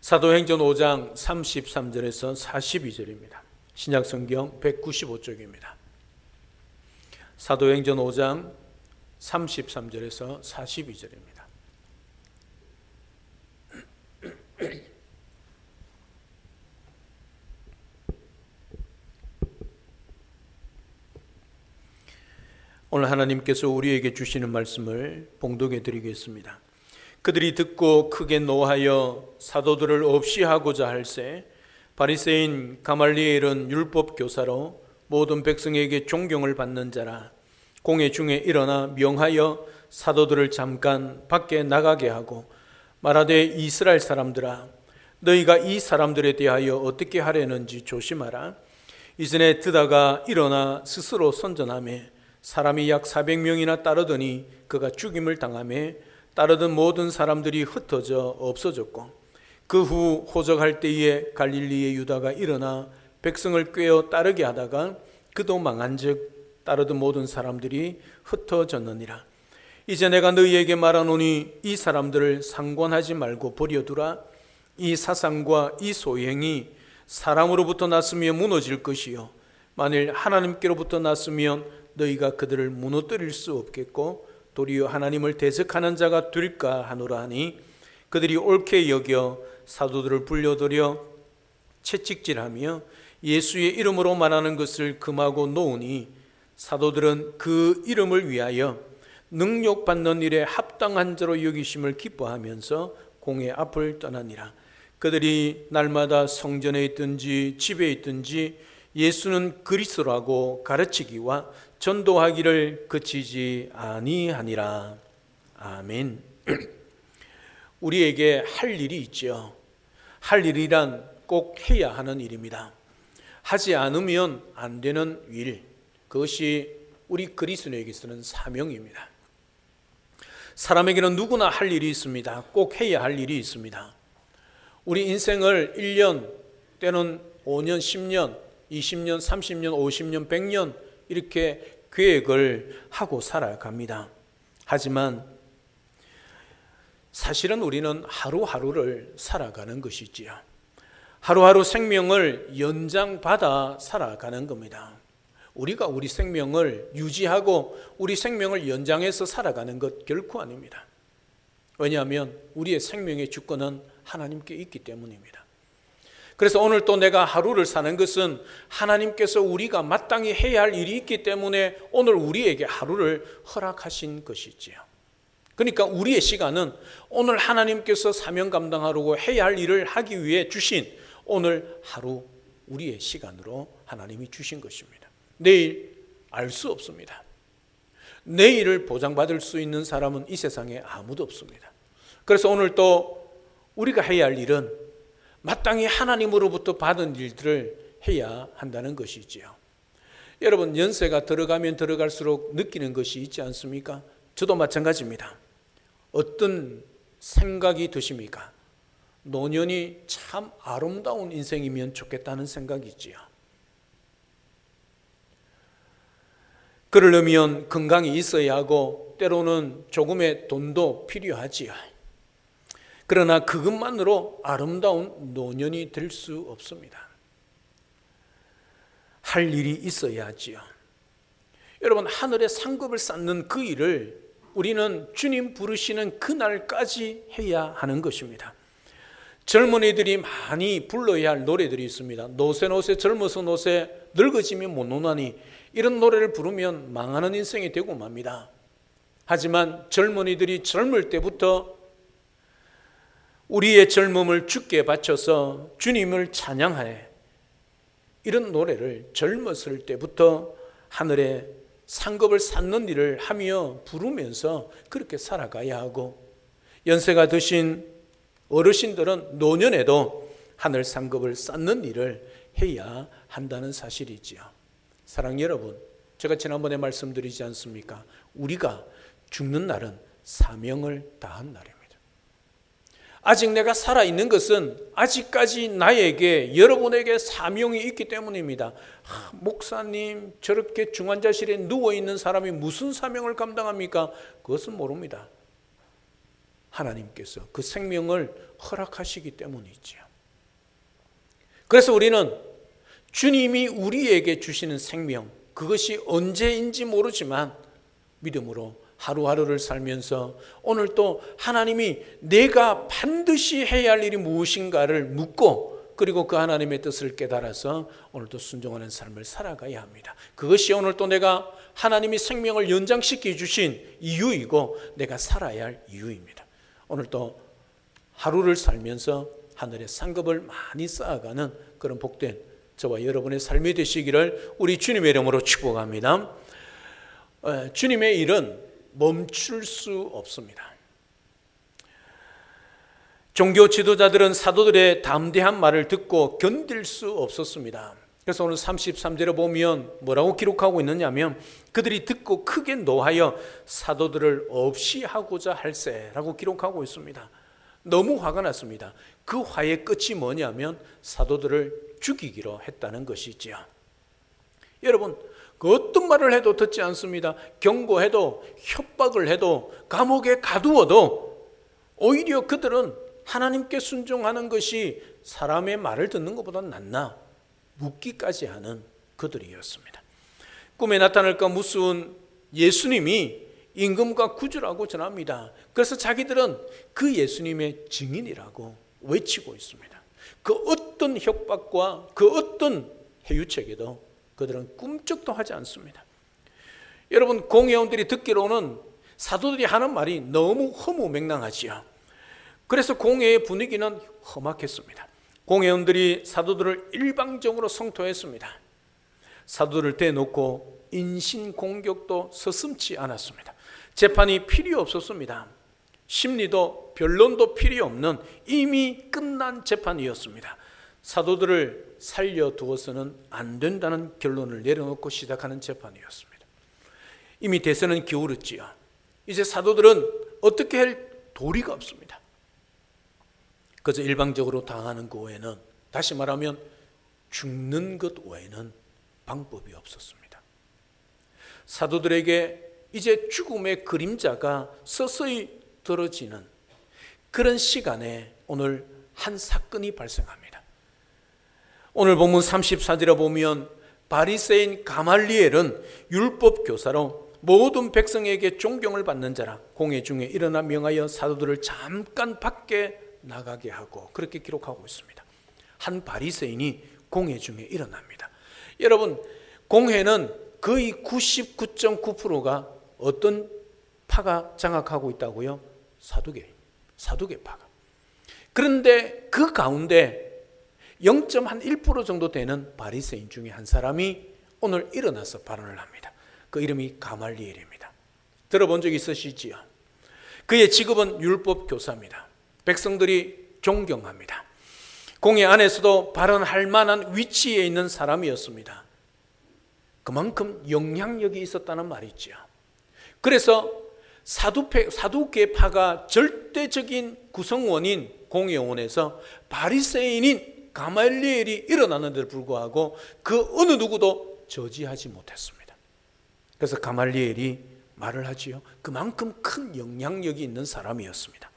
사도행전 5장 33절에서 42절입니다. 신약성경 195쪽입니다. 사도행전 5장 33절에서 42절입니다. 오늘 하나님께서 우리에게 주시는 말씀을 봉독해 드리겠습니다. 그들이 듣고 크게 노하여 사도들을 없이 하고자 할새 바리새인 가말리엘은 율법 교사로 모든 백성에게 존경을 받는 자라. 공회 중에 일어나 명하여 사도들을 잠깐 밖에 나가게 하고 말하되 이스라엘 사람들아, 너희가 이 사람들에 대하여 어떻게 하려는지 조심하라. 이전에 드다가 일어나 스스로 선전하며 사람이 약 400명이나 따르더니 그가 죽임을 당하며 따르던 모든 사람들이 흩어져 없어졌고, 그 후 호적할 때에 갈릴리의 유다가 일어나 백성을 꾀어 따르게 하다가 그도 망한즉 따르던 모든 사람들이 흩어졌느니라. 이제 내가 너희에게 말하노니 이 사람들을 상관하지 말고 버려두라. 이 사상과 이 소행이 사람으로부터 났으며 무너질 것이요 만일 하나님께로부터 났으면 너희가 그들을 무너뜨릴 수 없겠고 도리어 하나님을 대적하는 자가 될까 하노라 하니, 그들이 옳게 여겨 사도들을 불려들여 채찍질하며 예수의 이름으로 말하는 것을 금하고 놓으니, 사도들은 그 이름을 위하여 능욕받는 일에 합당한 자로 여기심을 기뻐하면서 공회 앞을 떠나니라. 그들이 날마다 성전에 있든지 집에 있든지 예수는 그리스도라고 가르치기와 전도하기를 그치지 아니하니라. 아멘. 우리에게 할 일이 있죠. 할 일이란 꼭 해야 하는 일입니다. 하지 않으면 안 되는 일, 그것이 우리 그리스도인에게서는 사명입니다. 사람에게는 누구나 할 일이 있습니다. 꼭 해야 할 일이 있습니다. 우리 인생을 1년, 때는 5년, 10년, 20년, 30년, 50년, 100년 이렇게 계획을 하고 살아갑니다. 하지만 사실은 우리는 하루하루를 살아가는 것이지요. 하루하루 생명을 연장받아 살아가는 겁니다. 우리가 우리 생명을 유지하고 우리 생명을 연장해서 살아가는 것 결코 아닙니다. 왜냐하면 우리의 생명의 주권은 하나님께 있기 때문입니다. 그래서 오늘 또 내가 하루를 사는 것은 하나님께서 우리가 마땅히 해야 할 일이 있기 때문에 오늘 우리에게 하루를 허락하신 것이지요. 그러니까 우리의 시간은 오늘 하나님께서 사명 감당하려고 해야 할 일을 하기 위해 주신 오늘 하루 우리의 시간으로 하나님이 주신 것입니다. 내일 알 수 없습니다. 내일을 보장받을 수 있는 사람은 이 세상에 아무도 없습니다. 그래서 오늘 또 우리가 해야 할 일은 마땅히 하나님으로부터 받은 일들을 해야 한다는 것이지요. 여러분, 연세가 들어가면 들어갈수록 느끼는 것이 있지 않습니까? 저도 마찬가지입니다. 어떤 생각이 드십니까? 노년이 참 아름다운 인생이면 좋겠다는 생각이 있지요. 그러려면 건강이 있어야 하고 때로는 조금의 돈도 필요하지요. 그러나 그것만으로 아름다운 노년이 될 수 없습니다. 할 일이 있어야 하지요. 여러분, 하늘에 상급을 쌓는 그 일을 우리는 주님 부르시는 그날까지 해야 하는 것입니다. 젊은이들이 많이 불러야 할 노래들이 있습니다. 노세 노세 젊어서 노세 늙어지면 못 노나니, 이런 노래를 부르면 망하는 인생이 되고 맙니다. 하지만 젊은이들이 젊을 때부터 우리의 젊음을 주께 바쳐서 주님을 찬양하여 이런 노래를 젊었을 때부터 하늘에 상급을 쌓는 일을 하며 부르면서 그렇게 살아가야 하고, 연세가 드신 어르신들은 노년에도 하늘 상급을 쌓는 일을 해야 한다는 사실이지요. 사랑하는 여러분, 제가 지난번에 말씀드리지 않습니까? 우리가 죽는 날은 사명을 다한 날입니다. 아직 내가 살아있는 것은 아직까지 나에게, 여러분에게 사명이 있기 때문입니다. 목사님, 저렇게 중환자실에 누워있는 사람이 무슨 사명을 감당합니까? 그것은 모릅니다. 하나님께서 그 생명을 허락하시기 때문이지요. 그래서 우리는 주님이 우리에게 주시는 생명, 그것이 언제인지 모르지만 믿음으로 하루하루를 살면서 오늘 또 하나님이 내가 반드시 해야 할 일이 무엇인가를 묻고, 그리고 그 하나님의 뜻을 깨달아서 오늘도 순종하는 삶을 살아가야 합니다. 그것이 오늘 또 내가 하나님이 생명을 연장시켜 주신 이유이고 내가 살아야 할 이유입니다. 오늘 또 하루를 살면서 하늘의 상급을 많이 쌓아가는 그런 복된 저와 여러분의 삶이 되시기를 우리 주님의 이름으로 축복합니다. 주님의 일은 멈출 수 없습니다. 종교 지도자들은 사도들의 담대한 말을 듣고 견딜 수 없었습니다. 그래서 오늘 33절에 보면 뭐라고 기록하고 있느냐면 그들이 듣고 크게 노하여 사도들을 없이 하고자 할세라고 기록하고 있습니다. 너무 화가 났습니다. 그 화의 끝이 뭐냐면 사도들을 죽이기로 했다는 것이지요. 여러분, 그 어떤 말을 해도 듣지 않습니다. 경고해도 협박을 해도 감옥에 가두어도 오히려 그들은 하나님께 순종하는 것이 사람의 말을 듣는 것보다 낫나 묻기까지 하는 그들이었습니다. 꿈에 나타날까 무서운 예수님이 임금과 구주라고 전합니다. 그래서 자기들은 그 예수님의 증인이라고 외치고 있습니다. 그 어떤 협박과 그 어떤 해유책에도 그들은 꿈쩍도 하지 않습니다. 여러분, 공회원들이 듣기로는 사도들이 하는 말이 너무 허무맹랑하지요. 그래서 공회의 분위기는 험악했습니다. 공회원들이 사도들을 일방적으로 성토했습니다. 사도들을 대놓고 인신공격도 서슴지 않았습니다. 재판이 필요 없었습니다. 심리도 변론도 필요 없는 이미 끝난 재판이었습니다. 사도들을 살려두어서는 안 된다는 결론을 내려놓고 시작하는 재판이었습니다. 이미 대선은 기울었지요. 이제 사도들은 어떻게 할 도리가 없습니다. 그저 일방적으로 당하는 것 외에는, 다시 말하면 죽는 것 외에는 방법이 없었습니다. 사도들에게 이제 죽음의 그림자가 서서히 떨어지는 그런 시간에 오늘 한 사건이 발생합니다. 오늘 본문 34절에 보면 바리새인 가말리엘은 율법 교사로 모든 백성에게 존경을 받는 자라 공회 중에 일어나 명하여 사도들을 잠깐 밖에 나가게 하고, 그렇게 기록하고 있습니다. 한 바리새인이 공회 중에 일어납니다. 여러분, 공회는 거의 99.9%가 어떤 파가 장악하고 있다고요? 사두개파가. 그런데 그 가운데 0.1% 정도 되는 바리새인 중에 한 사람이 오늘 일어나서 발언을 합니다. 그 이름이 가말리엘입니다. 들어본 적 있으시지요? 그의 직업은 율법 교사입니다. 백성들이 존경합니다. 공회 안에서도 발언할 만한 위치에 있는 사람이었습니다. 그만큼 영향력이 있었다는 말이죠. 그래서 사두개파가 절대적인 구성원인 공회원에서 바리새인인 가말리엘이 일어나는데도 불구하고 그 어느 누구도 저지하지 못했습니다. 그래서 가말리엘이 말을 하지요. 그만큼 큰 영향력이 있는 사람이었습니다.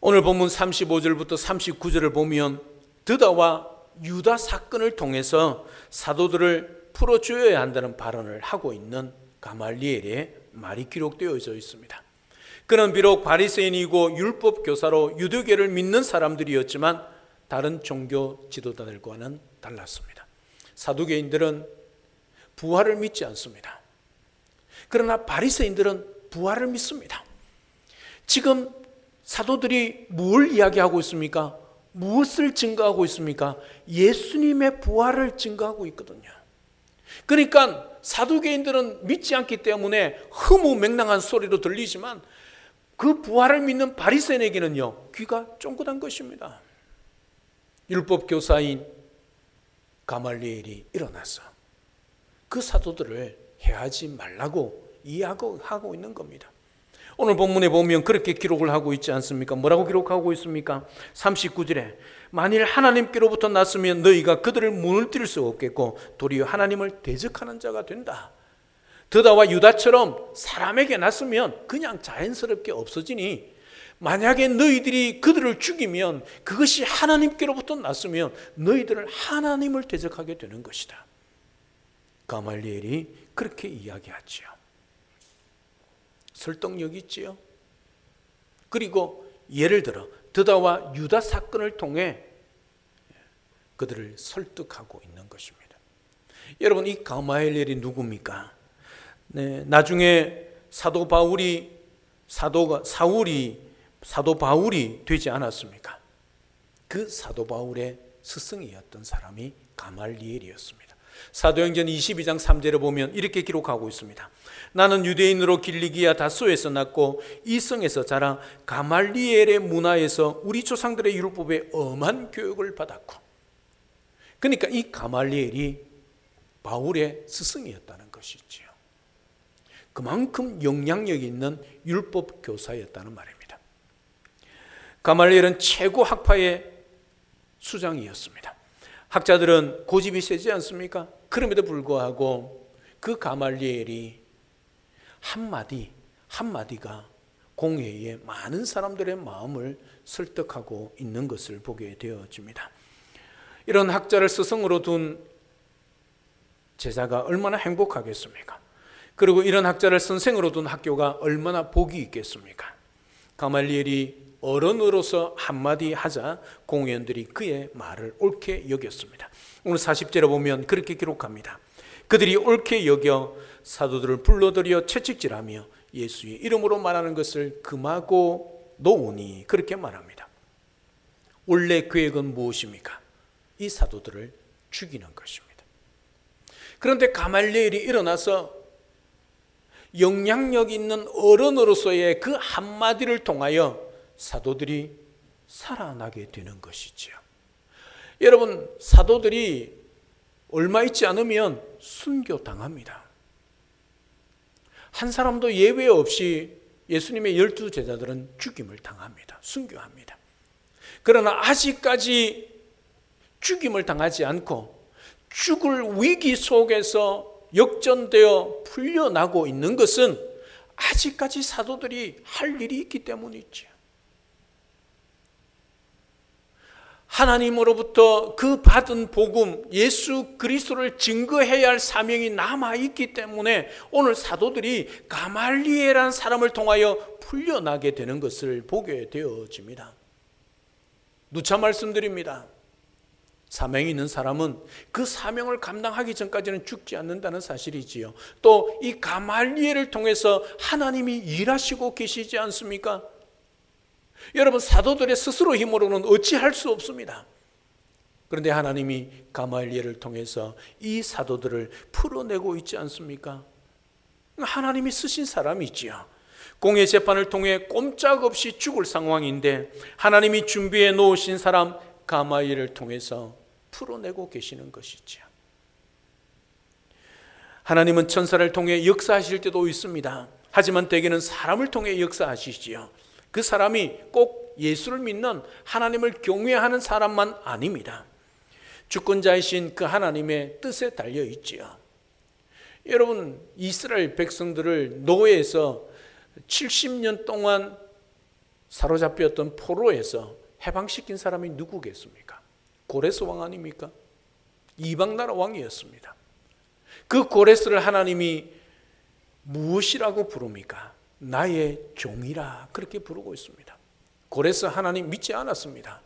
오늘 본문 35절부터 39절을 보면 드다와 유다 사건을 통해서 사도들을 풀어줘야 한다는 발언을 하고 있는 가말리엘의 말이 기록되어져 있습니다. 그는 비록 바리새인이고 율법 교사로 유대교를 믿는 사람들이었지만 다른 종교 지도자들과는 달랐습니다. 사두개인들은 부활을 믿지 않습니다. 그러나 바리새인들은 부활을 믿습니다. 지금 사도들이 뭘 이야기하고 있습니까? 무엇을 증거하고 있습니까? 예수님의 부활을 증거하고 있거든요. 그러니까 사두개인들은 믿지 않기 때문에 허무맹랑한 소리로 들리지만 그 부활을 믿는 바리새인에게는요, 귀가 쫑긋한 것입니다. 율법 교사인 가말리엘이 일어나서 그 사도들을 해하지 말라고 이야기하고 있는 겁니다. 오늘 본문에 보면 그렇게 기록을 하고 있지 않습니까? 뭐라고 기록하고 있습니까? 39절에 만일 하나님께로부터 났으면 너희가 그들을 무너뜨릴 수 없겠고 도리어 하나님을 대적하는 자가 된다. 드다와 유다처럼 사람에게 났으면 그냥 자연스럽게 없어지니 만약에 너희들이 그들을 죽이면 그것이 하나님께로부터 났으면 너희들은 하나님을 대적하게 되는 것이다. 가말리엘이 그렇게 이야기하지요. 설득력 있지요. 그리고 예를 들어 드다와 유다 사건을 통해 그들을 설득하고 있는 것입니다. 여러분, 이 가말리엘이 누굽니까? 네, 나중에 사도 바울이 되지 않았습니까? 그 사도 바울의 스승이었던 사람이 가말리엘이었습니다. 사도행전 22장 3절에 보면 이렇게 기록하고 있습니다. 나는 유대인으로 길리기아 다소에서 났고 이성에서 자라 가말리엘의 문화에서 우리 조상들의 율법에 엄한 교육을 받았고. 그러니까 이 가말리엘이 바울의 스승이었다는 것이지요. 그만큼 영향력 있는 율법 교사였다는 말입니다. 가말리엘은 최고 학파의 수장이었습니다. 학자들은 고집이 세지 않습니까? 그럼에도 불구하고 그 가말리엘이 한마디가 공회에 많은 사람들의 마음을 설득하고 있는 것을 보게 되어집니다. 이런 학자를 스승으로 둔 제자가 얼마나 행복하겠습니까? 그리고 이런 학자를 선생으로 둔 학교가 얼마나 복이 있겠습니까? 가말리엘이 어른으로서 한마디 하자 공회원들이 그의 말을 옳게 여겼습니다. 오늘 40절에 보면 그렇게 기록합니다. 그들이 옳게 여겨 사도들을 불러들여 채찍질하며 예수의 이름으로 말하는 것을 금하고 놓으니, 그렇게 말합니다. 원래 계획은 무엇입니까? 이 사도들을 죽이는 것입니다. 그런데 가말리엘이 일어나서 영향력 있는 어른으로서의 그 한마디를 통하여 사도들이 살아나게 되는 것이지요. 여러분, 사도들이 얼마 있지 않으면 순교당합니다. 한 사람도 예외 없이 예수님의 12 제자들은 죽임을 당합니다. 순교합니다. 그러나 아직까지 죽임을 당하지 않고 죽을 위기 속에서 역전되어 풀려나고 있는 것은 아직까지 사도들이 할 일이 있기 때문이죠. 하나님으로부터 그 받은 복음, 예수 그리스도를 증거해야 할 사명이 남아있기 때문에 오늘 사도들이 가말리엘이라는 사람을 통하여 풀려나게 되는 것을 보게 되어집니다. 누차 말씀드립니다. 사명이 있는 사람은 그 사명을 감당하기 전까지는 죽지 않는다는 사실이지요. 또 이 가말리엘을 통해서 하나님이 일하시고 계시지 않습니까? 여러분, 사도들의 스스로 힘으로는 어찌할 수 없습니다. 그런데 하나님이 가말리엘을 통해서 이 사도들을 풀어내고 있지 않습니까? 하나님이 쓰신 사람이지요. 공의 재판을 통해 꼼짝없이 죽을 상황인데 하나님이 준비해 놓으신 사람 가말리엘을 통해서 풀어내고 계시는 것이지요. 하나님은 천사를 통해 역사하실 때도 있습니다. 하지만 대개는 사람을 통해 역사하시지요. 그 사람이 꼭 예수를 믿는 하나님을 경외하는 사람만 아닙니다. 주권자이신 그 하나님의 뜻에 달려 있지요. 여러분, 이스라엘 백성들을 노예에서 70년 동안 사로잡혔던 포로에서 해방시킨 사람이 누구겠습니까? 고레스 왕 아닙니까? 이방 나라 왕이었습니다. 그 고레스를 하나님이 무엇이라고 부릅니까? 나의 종이라, 그렇게 부르고 있습니다. 고레스 하나님 믿지 않았습니다.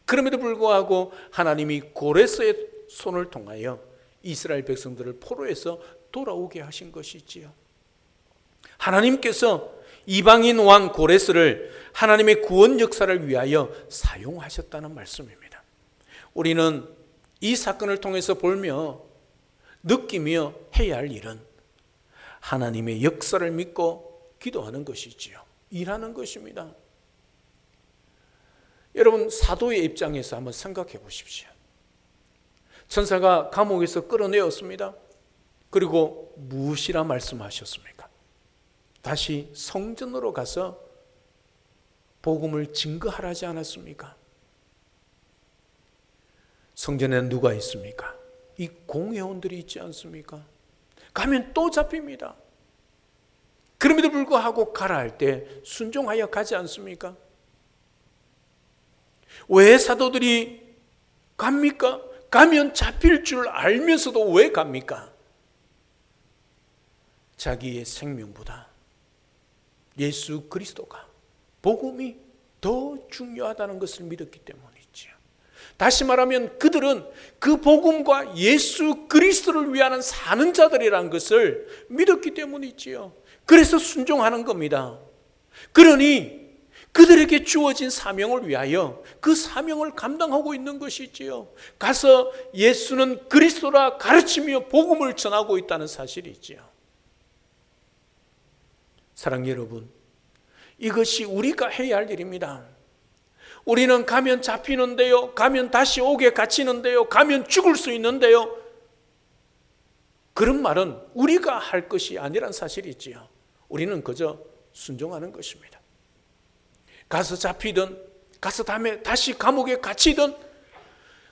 그럼에도 불구하고 하나님이 고레스의 손을 통하여 이스라엘 백성들을 포로에서 돌아오게 하신 것이지요. 하나님께서 이방인 왕 고레스를 하나님의 구원 역사를 위하여 사용하셨다는 말씀입니다. 우리는 이 사건을 통해서 보며 느끼며 해야 할 일은 하나님의 역사를 믿고 기도하는 것이지요. 일하는 것입니다. 여러분, 사도의 입장에서 한번 생각해 보십시오. 천사가 감옥에서 끌어내었습니다. 그리고 무엇이라 말씀하셨습니까? 다시 성전으로 가서 복음을 증거하라지 않았습니까? 성전에는 누가 있습니까? 이 공회원들이 있지 않습니까? 가면 또 잡힙니다. 그럼에도 불구하고 가라 할 때 순종하여 가지 않습니까? 왜 사도들이 갑니까? 가면 잡힐 줄 알면서도 왜 갑니까? 자기의 생명보다 예수 그리스도가, 복음이 더 중요하다는 것을 믿었기 때문이지요. 다시 말하면 그들은 그 복음과 예수 그리스도를 위하여 사는 자들이라는 것을 믿었기 때문이지요. 그래서 순종하는 겁니다. 그러니 그들에게 주어진 사명을 위하여 그 사명을 감당하고 있는 것이지요. 가서 예수는 그리스도라 가르치며 복음을 전하고 있다는 사실이지요. 사랑하는 여러분, 이것이 우리가 해야 할 일입니다. 우리는 가면 잡히는데요, 가면 다시 옥에 갇히는데요, 가면 죽을 수 있는데요, 그런 말은 우리가 할 것이 아니란 사실이지요. 우리는 그저 순종하는 것입니다. 가서 잡히든, 가서 다시 감옥에 갇히든,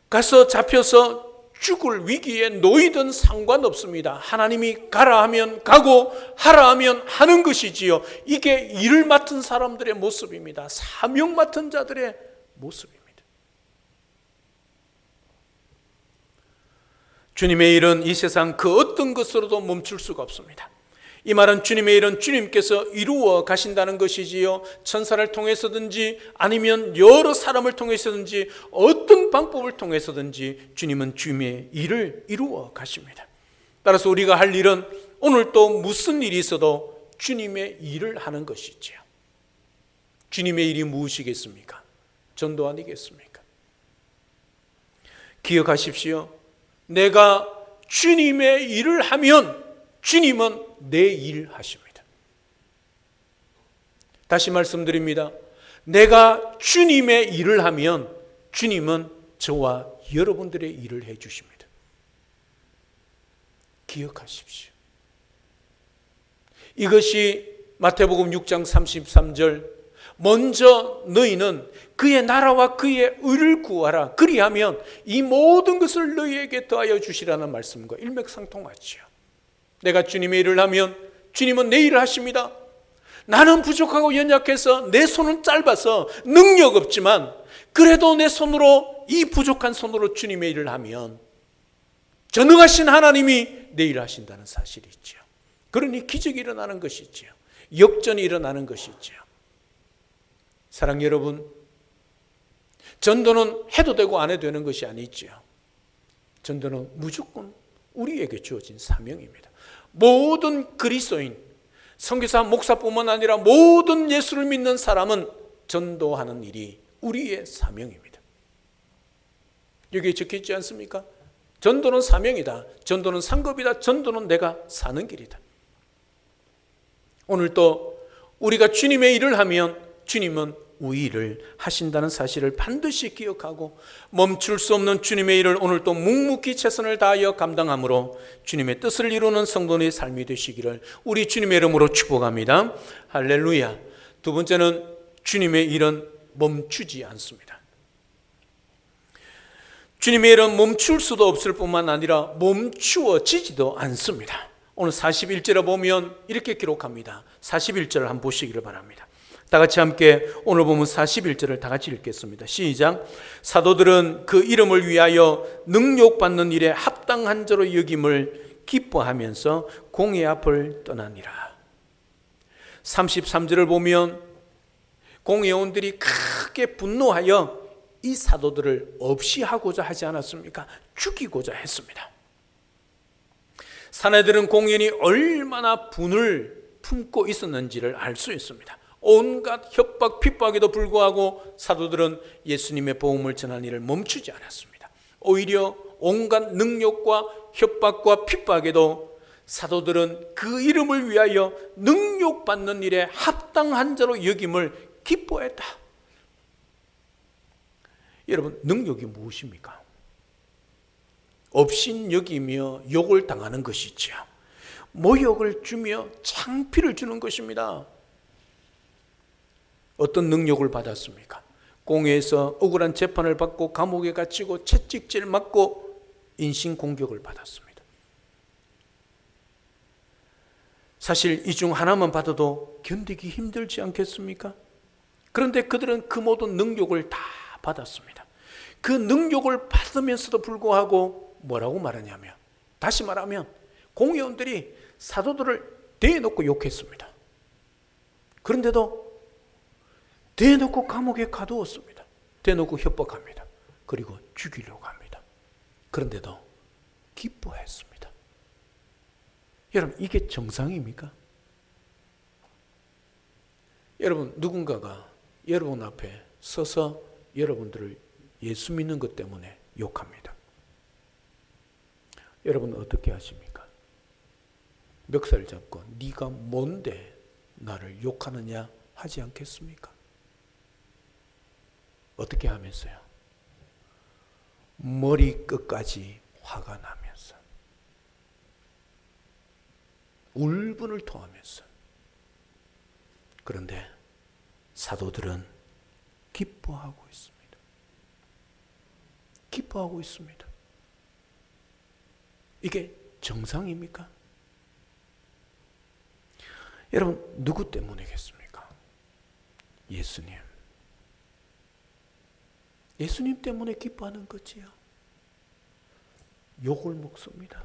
가서 잡혀서 죽을 위기에 놓이든 상관없습니다. 하나님이 가라 하면 가고 하라 하면 하는 것이지요. 이게 일을 맡은 사람들의 모습입니다. 사명 맡은 자들의 모습입니다. 주님의 일은 이 세상 그 어떤 것으로도 멈출 수가 없습니다. 이 말은 주님의 일은 주님께서 이루어 가신다는 것이지요. 천사를 통해서든지 아니면 여러 사람을 통해서든지 어떤 방법을 통해서든지 주님은 주님의 일을 이루어 가십니다. 따라서 우리가 할 일은 오늘 또 무슨 일이 있어도 주님의 일을 하는 것이지요. 주님의 일이 무엇이겠습니까? 전도 아니겠습니까? 기억하십시오. 내가 주님의 일을 하면 주님은 내 일 하십니다. 다시 말씀드립니다. 내가 주님의 일을 하면 주님은 저와 여러분들의 일을 해 주십니다. 기억하십시오. 이것이 마태복음 6장 33절, 먼저 너희는 그의 나라와 그의 의를 구하라. 그리하면 이 모든 것을 너희에게 더하여 주시라는 말씀과 일맥상통하지요. 내가 주님의 일을 하면 주님은 내 일을 하십니다. 나는 부족하고 연약해서 내 손은 짧아서 능력 없지만 그래도 내 손으로, 이 부족한 손으로 주님의 일을 하면 전능하신 하나님이 내 일을 하신다는 사실이 있죠. 그러니 기적이 일어나는 것이죠. 역전이 일어나는 것이죠. 사랑 여러분, 전도는 해도 되고 안 해도 되는 것이 아니죠. 전도는 무조건 우리에게 주어진 사명입니다. 모든 그리스도인, 선교사, 목사뿐만 아니라 모든 예수를 믿는 사람은 전도하는 일이 우리의 사명입니다. 여기에 적혀있지 않습니까? 전도는 사명이다. 전도는 상급이다. 전도는 내가 사는 길이다. 오늘 또 우리가 주님의 일을 하면 주님은 우리 일을 하신다는 사실을 반드시 기억하고 멈출 수 없는 주님의 일을 오늘 또 묵묵히 최선을 다하여 감당함으로 주님의 뜻을 이루는 성도의 삶이 되시기를 우리 주님의 이름으로 축복합니다. 할렐루야. 두 번째는 주님의 일은 멈추지 않습니다. 주님의 일은 멈출 수도 없을 뿐만 아니라 멈추어지지도 않습니다. 오늘 41절에 보면 이렇게 기록합니다. 41절을 한번 보시기를 바랍니다. 다 같이 함께 오늘 보면 41절을 다 같이 읽겠습니다. 시작. 사도들은 그 이름을 위하여 능력받는 일에 합당한 자로 여김을 기뻐하면서 공회 앞을 떠나니라. 33절을 보면 공회원들이 크게 분노하여 이 사도들을 없이 하고자 하지 않았습니까? 죽이고자 했습니다. 사내들은 공회원이 얼마나 분을 품고 있었는지를 알 수 있습니다. 온갖 협박, 핍박에도 불구하고 사도들은 예수님의 복음을 전하는 일을 멈추지 않았습니다. 오히려 온갖 능력과 협박과 핍박에도 사도들은 그 이름을 위하여 능력받는 일에 합당한 자로 여김을 기뻐했다. 여러분, 능력이 무엇입니까? 업신여기며 욕을 당하는 것이죠. 모욕을 주며 창피를 주는 것입니다. 어떤 능력을 받았습니까? 공회에서 억울한 재판을 받고 감옥에 갇히고 채찍질 맞고 인신공격을 받았습니다. 사실 이 중 하나만 받아도 견디기 힘들지 않겠습니까? 그런데 그들은 그 모든 능력을 다 받았습니다. 그 능력을 받으면서도 불구하고 뭐라고 말하냐면, 다시 말하면 공회원들이 사도들을 대놓고 욕했습니다. 그런데도 대놓고 감옥에 가두었습니다. 대놓고 협박합니다. 그리고 죽이려고 합니다. 그런데도 기뻐했습니다. 여러분, 이게 정상입니까? 여러분, 누군가가 여러분 앞에 서서 여러분들을 예수 믿는 것 때문에 욕합니다. 여러분은 어떻게 하십니까? 멱살 잡고 네가 뭔데 나를 욕하느냐 하지 않겠습니까? 어떻게 하면서요? 머리 끝까지 화가 나면서, 울분을 토하면서. 그런데 사도들은 기뻐하고 있습니다. 기뻐하고 있습니다. 이게 정상입니까? 여러분, 누구 때문이겠습니까? 예수님. 예수님 때문에 기뻐하는 거지요. 욕을 먹습니다.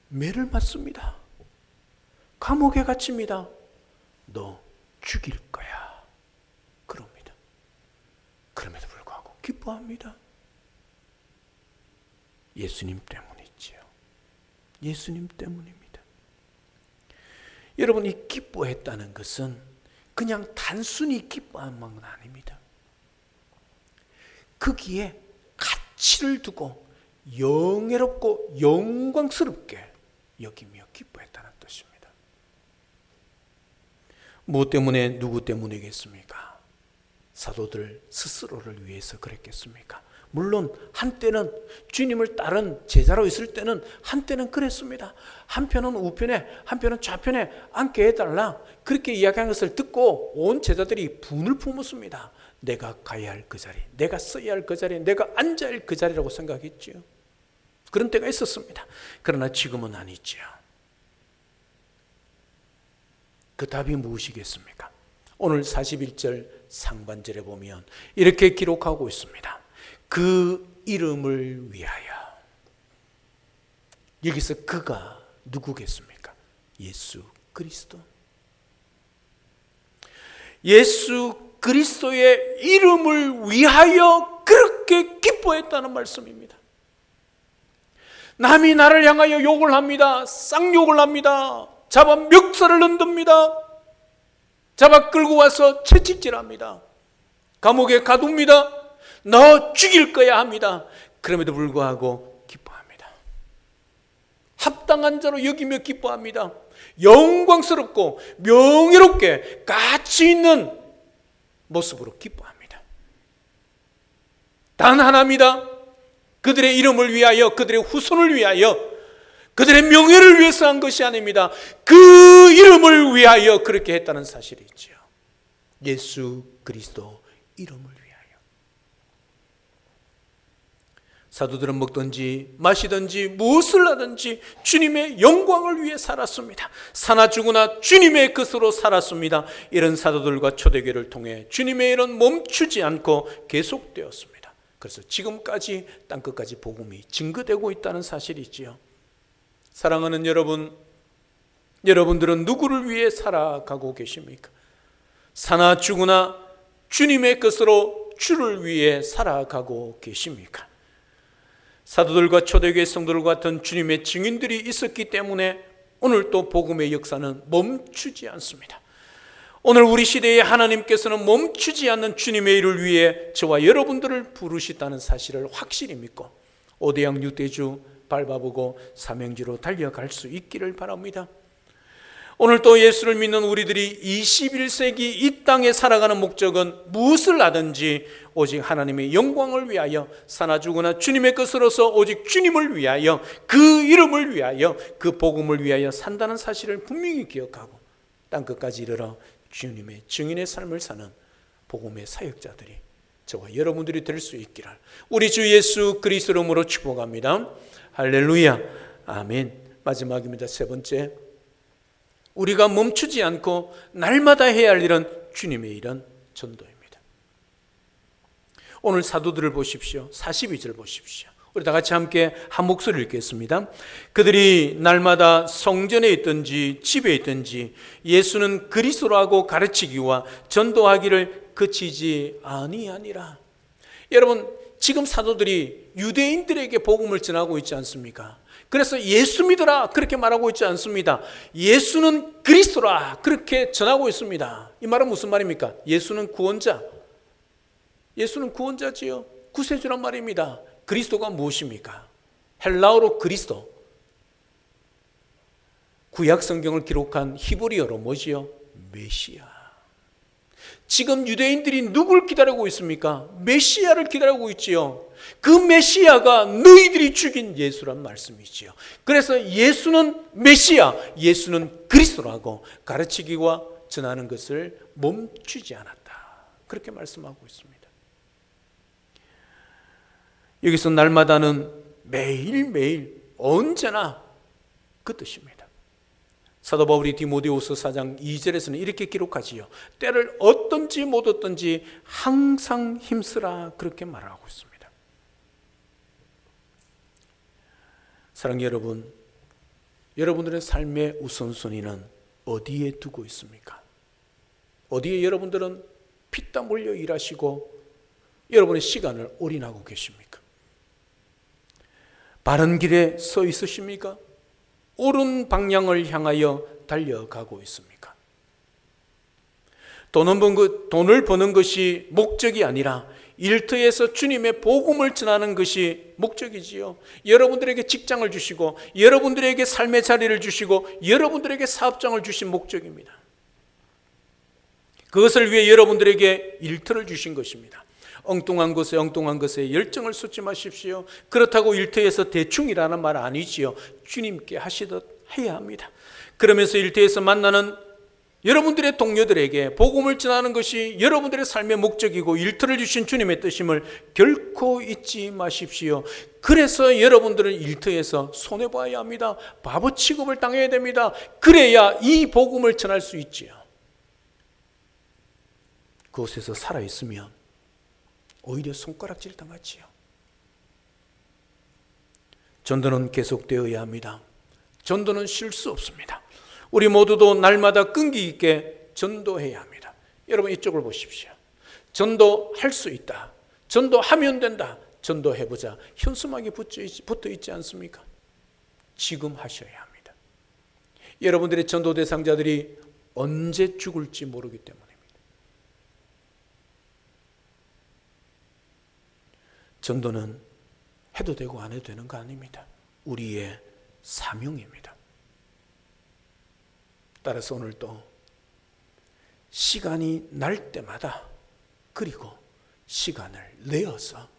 매를 맞습니다. 감옥에 갇힙니다. 너 죽일 거야. 그럽니다. 그럼에도 불구하고 기뻐합니다. 예수님 때문이지요. 예수님 때문입니다. 여러분, 이 기뻐했다는 것은 그냥 단순히 기뻐한 것은 아닙니다. 거기에 가치를 두고 영예롭고 영광스럽게 여기며 기뻐했다는 뜻입니다. 무엇 때문에, 누구 때문이겠습니까? 사도들 스스로를 위해서 그랬겠습니까? 물론 한때는 주님을 따른 제자로 있을 때는 한때는 그랬습니다. 한편은 우편에, 한편은 좌편에 앉게 해달라, 그렇게 이야기하는 것을 듣고 온 제자들이 분을 품었습니다. 내가 가야 할 그 자리, 내가 써야 할 그 자리, 내가 앉아야 할 그 자리라고 생각했지요. 그런 때가 있었습니다. 그러나 지금은 아니지요. 그 답이 무엇이겠습니까? 오늘 41절 상반절에 보면 이렇게 기록하고 있습니다. 그 이름을 위하여. 여기서 그가 누구겠습니까? 예수 그리스도. 예수 그리스도의 이름을 위하여 그렇게 기뻐했다는 말씀입니다. 남이 나를 향하여 욕을 합니다. 쌍욕을 합니다. 잡아 멱살을 흔듭니다. 잡아 끌고 와서 채찍질합니다. 감옥에 가둡니다. 너 죽일 거야 합니다. 그럼에도 불구하고 기뻐합니다. 합당한 자로 여기며 기뻐합니다. 영광스럽고 명예롭게 가치 있는 모습으로 기뻐합니다. 단 하나입니다. 그들의 이름을 위하여, 그들의 후손을 위하여, 그들의 명예를 위해서 한 것이 아닙니다. 그 이름을 위하여 그렇게 했다는 사실이 있죠. 예수 그리스도 이름을 위하여. 사도들은 먹든지 마시든지 무엇을 하든지 주님의 영광을 위해 살았습니다. 사나 죽으나 주님의 것으로 살았습니다. 이런 사도들과 초대교회를 통해 주님의 일은 멈추지 않고 계속되었습니다. 그래서 지금까지 땅끝까지 복음이 증거되고 있다는 사실이지요. 사랑하는 여러분, 여러분들은 누구를 위해 살아가고 계십니까? 사나 죽으나 주님의 것으로 주를 위해 살아가고 계십니까? 사도들과 초대교회 성도들과 같은 주님의 증인들이 있었기 때문에 오늘 또 복음의 역사는 멈추지 않습니다. 오늘 우리 시대에 하나님께서는 멈추지 않는 주님의 일을 위해 저와 여러분들을 부르셨다는 사실을 확실히 믿고 오대양 유대주 밟아보고 사명지로 달려갈 수 있기를 바랍니다. 오늘 또 예수를 믿는 우리들이 21세기 이 땅에 살아가는 목적은 무엇을 하든지 오직 하나님의 영광을 위하여, 사나 죽으나 주님의 것으로서 오직 주님을 위하여, 그 이름을 위하여, 그 복음을 위하여 산다는 사실을 분명히 기억하고 땅끝까지 이르러 주님의 증인의 삶을 사는 복음의 사역자들이 저와 여러분들이 될 수 있기를 우리 주 예수 그리스도 이름으로 축복합니다. 할렐루야. 아멘. 마지막입니다. 세 번째, 우리가 멈추지 않고 날마다 해야 할 일은 주님의 일은 전도입니다. 오늘 사도들을 보십시오. 42절 보십시오. 우리 다 같이 함께 한 목소리를 읽겠습니다. 그들이 날마다 성전에 있든지 집에 있든지 예수는 그리스도라고 가르치기와 전도하기를 그치지 아니하니라. 여러분, 지금 사도들이 유대인들에게 복음을 전하고 있지 않습니까? 그래서 예수 믿으라 그렇게 말하고 있지 않습니다. 예수는 그리스도라 그렇게 전하고 있습니다. 이 말은 무슨 말입니까? 예수는 구원자. 예수는 구원자지요. 구세주란 말입니다. 그리스도가 무엇입니까? 헬라어로 그리스도. 구약 성경을 기록한 히브리어로 뭐지요? 메시아. 지금 유대인들이 누굴 기다리고 있습니까? 메시아를 기다리고 있지요. 그 메시아가 너희들이 죽인 예수란 말씀이지요. 그래서 예수는 메시아, 예수는 그리스도라고 가르치기와 전하는 것을 멈추지 않았다. 그렇게 말씀하고 있습니다. 여기서 날마다는 매일매일 언제나 그 뜻입니다. 사도 바울이 디모데후서 4장 2절에서는 이렇게 기록하지요. 때를 얻든지 못 얻든지 항상 힘쓰라 그렇게 말하고 있습니다. 사랑하는 여러분, 여러분들의 삶의 우선순위는 어디에 두고 있습니까? 어디에 여러분들은 피땀 흘려 일하시고 여러분의 시간을 올인하고 계십니까? 바른 길에 서 있으십니까? 옳은 방향을 향하여 달려가고 있습니까? 돈을 버는 것이 목적이 아니라 일터에서 주님의 복음을 전하는 것이 목적이지요. 여러분들에게 직장을 주시고 여러분들에게 삶의 자리를 주시고 여러분들에게 사업장을 주신 목적입니다. 그것을 위해 여러분들에게 일터를 주신 것입니다. 엉뚱한 것에 열정을 쏟지 마십시오. 그렇다고 일터에서 대충 일하는 말 아니지요. 주님께 하시듯 해야 합니다. 그러면서 일터에서 만나는 여러분들의 동료들에게 복음을 전하는 것이 여러분들의 삶의 목적이고 일터를 주신 주님의 뜻임을 결코 잊지 마십시오. 그래서 여러분들은 일터에서 손해봐야 합니다. 바보 취급을 당해야 됩니다. 그래야 이 복음을 전할 수 있지요. 그곳에서 살아있으면 오히려 손가락질 당하지요. 전도는 계속되어야 합니다. 전도는 쉴 수 없습니다. 우리 모두도 날마다 끈기 있게 전도해야 합니다. 여러분 이쪽을 보십시오. 전도할 수 있다. 전도하면 된다. 전도해보자. 현수막이 붙어 있지 않습니까? 지금 하셔야 합니다. 여러분들의 전도 대상자들이 언제 죽을지 모르기 때문입니다. 전도는 해도 되고 안 해도 되는 거 아닙니다. 우리의 사명입니다. 따라서 오늘도 시간이 날 때마다 그리고 시간을 내어서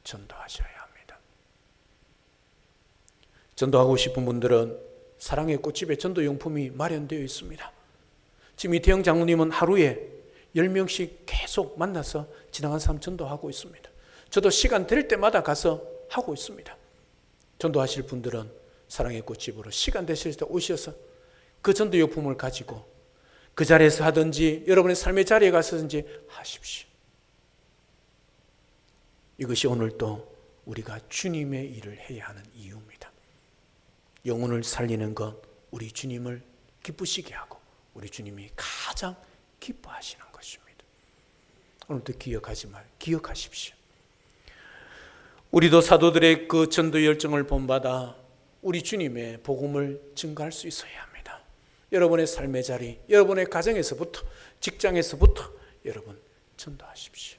전도하셔야 합니다. 전도하고 싶은 분들은 사랑의 꽃집에 전도용품이 마련되어 있습니다. 지금 이태영 장로님은 하루에 10명씩 계속 만나서 지나간 사람 전도하고 있습니다. 저도 시간 될 때마다 가서 하고 있습니다. 전도하실 분들은 사랑의 꽃집으로 시간 되실 때 오셔서 그 전도용품을 가지고 그 자리에서 하든지 여러분의 삶의 자리에 가서든지 하십시오. 이것이 오늘 또 우리가 주님의 일을 해야 하는 이유입니다. 영혼을 살리는 것, 우리 주님을 기쁘시게 하고 우리 주님이 가장 기뻐하시는 것입니다. 오늘도 기억하십시오. 우리도 사도들의 그 전도 열정을 본받아 우리 주님의 복음을 증거할 수 있어야 합니다. 여러분의 삶의 자리, 여러분의 가정에서부터, 직장에서부터 여러분 전도하십시오.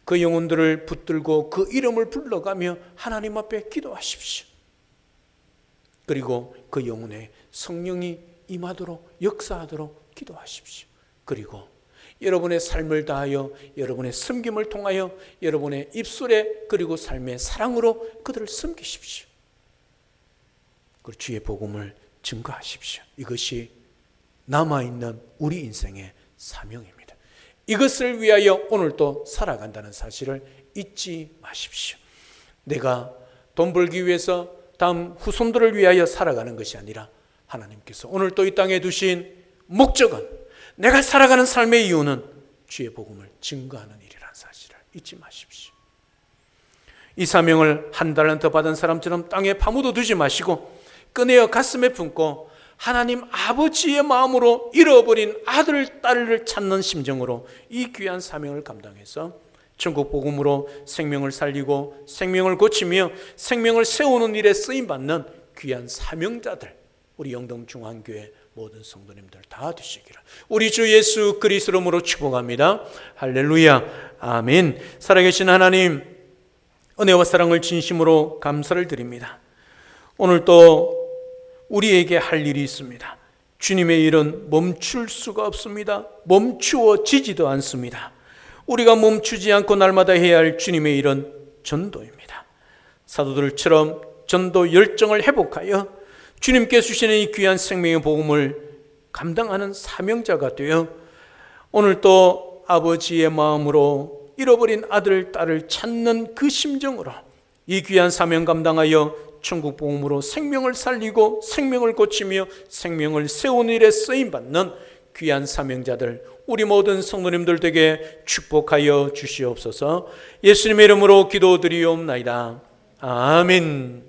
그 영혼들을 붙들고 그 이름을 불러가며 하나님 앞에 기도하십시오. 그리고 그 영혼에 성령이 임하도록 역사하도록 기도하십시오. 그리고 여러분의 삶을 다하여 여러분의 섬김을 통하여 여러분의 입술에 그리고 삶의 사랑으로 그들을 섬기십시오. 그리고 주의 복음을 증거하십시오. 이것이 남아있는 우리 인생의 사명입니다. 이것을 위하여 오늘도 살아간다는 사실을 잊지 마십시오. 내가 돈 벌기 위해서 다음 후손들을 위하여 살아가는 것이 아니라 하나님께서 오늘 또 이 땅에 두신 목적은, 내가 살아가는 삶의 이유는 주의 복음을 증거하는 일이라는 사실을 잊지 마십시오. 이 사명을 한 달란트 받은 사람처럼 땅에 파묻어 두지 마시고 꺼내어 가슴에 품고 하나님 아버지의 마음으로 잃어버린 아들, 딸을 찾는 심정으로 이 귀한 사명을 감당해서 천국 복음으로 생명을 살리고 생명을 고치며 생명을 세우는 일에 쓰임받는 귀한 사명자들, 우리 영동중앙교회 모든 성도님들 다 되시기를 우리 주 예수 그리스도로 이름으로 축복합니다. 할렐루야, 아멘. 살아계신 하나님, 은혜와 사랑을 진심으로 감사를 드립니다. 오늘 또 우리에게 할 일이 있습니다. 주님의 일은 멈출 수가 없습니다. 멈추어지지도 않습니다. 우리가 멈추지 않고 날마다 해야 할 주님의 일은 전도입니다. 사도들처럼 전도 열정을 회복하여 주님께 주시는 이 귀한 생명의 복음을 감당하는 사명자가 되어 오늘 또 아버지의 마음으로 잃어버린 아들, 딸을 찾는 그 심정으로 이 귀한 사명 감당하여 천국 복음으로 생명을 살리고 생명을 고치며 생명을 세우는 일에 쓰임받는 귀한 사명자들, 우리 모든 성도님들 되게 축복하여 주시옵소서. 예수님의 이름으로 기도드리옵나이다. 아멘.